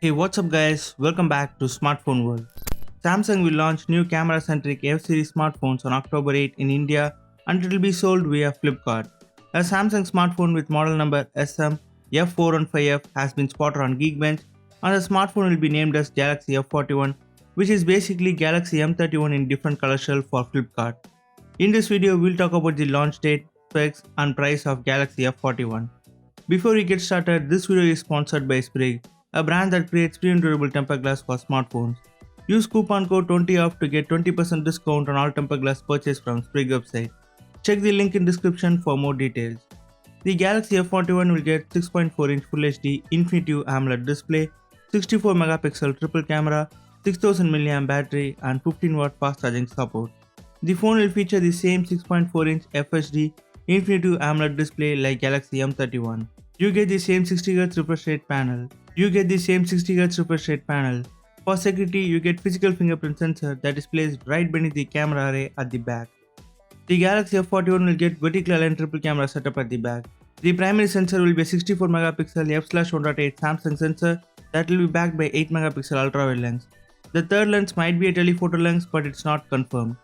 Hey, what's up guys? Welcome back to Smartphone World. Samsung will launch new camera-centric F series smartphones on October 8 in India and it will be sold via Flipkart. A Samsung smartphone with model number SM F415F has been spotted on Geekbench and the smartphone will be named as Galaxy F41, which is basically Galaxy M31 in different color shell for Flipkart. In this video, we'll talk about the launch date, specs and price of Galaxy F41. Before we get started, this video is sponsored by Sprig, a brand that creates premium durable temper glass for smartphones. Use coupon code 20OFF to get 20% discount on all temper glass purchase from Sprig website. Check the link in description for more details. The Galaxy F41 will get 6.4-inch Full HD Infinity Amoled display, 64 megapixel triple camera, 6000 mAh battery and 15-watt fast charging support. The phone will feature the same 6.4-inch FHD Infinity Amoled display like Galaxy M31. You get the same 60Hz refresh rate panel. For security, you get physical fingerprint sensor that is placed right beneath the camera array at the back. The Galaxy F41 will get vertical aligned triple camera setup at the back. The primary sensor will be a 64 megapixel f/1.8 Samsung sensor that will be backed by 8 megapixel ultra-wide lens. The third lens might be a telephoto lens, but it's not confirmed.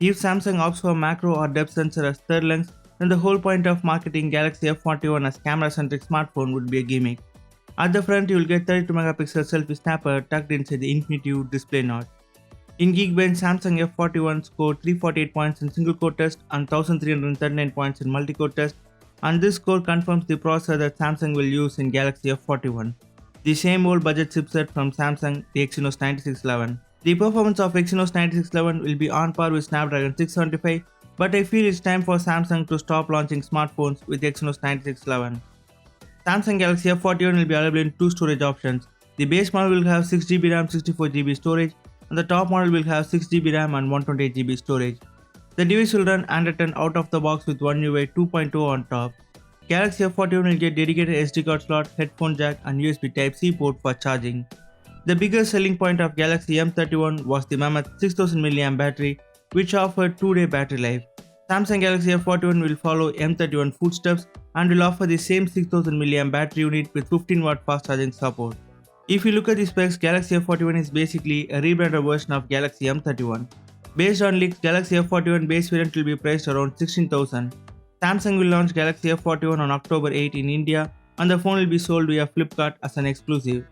If Samsung opts for macro or depth sensor as third lens, then the whole point of marketing Galaxy F41 as camera-centric smartphone would be a gimmick. At the front, you will get 32 megapixel selfie snapper tucked inside the Infinity display notch. In Geekbench, Samsung F41 scored 348 points in single-core test and 1339 points in multi-core test, and this score confirms the processor that Samsung will use in Galaxy F41. The same old budget chipset from Samsung, the Exynos 9611. The performance of Exynos 9611 will be on par with Snapdragon 675, but I feel it's time for Samsung to stop launching smartphones with Exynos 9611. Samsung Galaxy F41 will be available in two storage options. The base model will have 6GB RAM, 64GB storage, and the top model will have 6GB RAM and 128GB storage. The device will run Android 10 out of the box with One UI 2.0 on top. Galaxy F41 will get dedicated SD card slot, headphone jack, and USB Type-C port for charging. The biggest selling point of Galaxy M31 was the mammoth 6000 mAh battery, which offered 2-day battery life. Samsung Galaxy F41 will follow M31 footsteps and will offer the same 6000 mAh battery unit with 15-watt fast charging support. If you look at the specs, Galaxy F41 is basically a rebranded version of Galaxy M31. Based on leaks, Galaxy F41 base variant will be priced around 16,000. Samsung will launch Galaxy F41 on October 8 in India and the phone will be sold via Flipkart as an exclusive.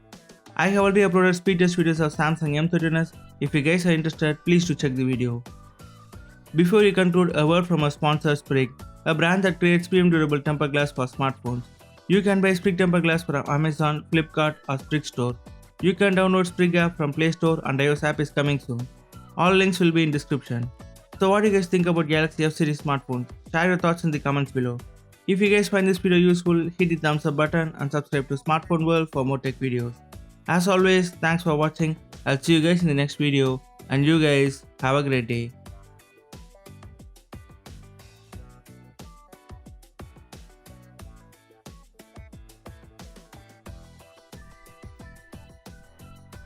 I have already uploaded speed test videos of Samsung M31s. If you guys are interested, please do check the video. Before we conclude, a word from our sponsor Sprig, a brand that creates premium durable temper glass for smartphones. You can buy Sprig temper glass from Amazon, Flipkart or Sprig store. You can download Sprig app from Play Store and iOS app is coming soon. All links will be in description. So what do you guys think about Galaxy F series smartphones? Share your thoughts in the comments below. If you guys find this video useful, hit the thumbs up button and subscribe to Smartphone World for more tech videos. As always, thanks for watching. I'll see you guys in the next video and you guys have a great day.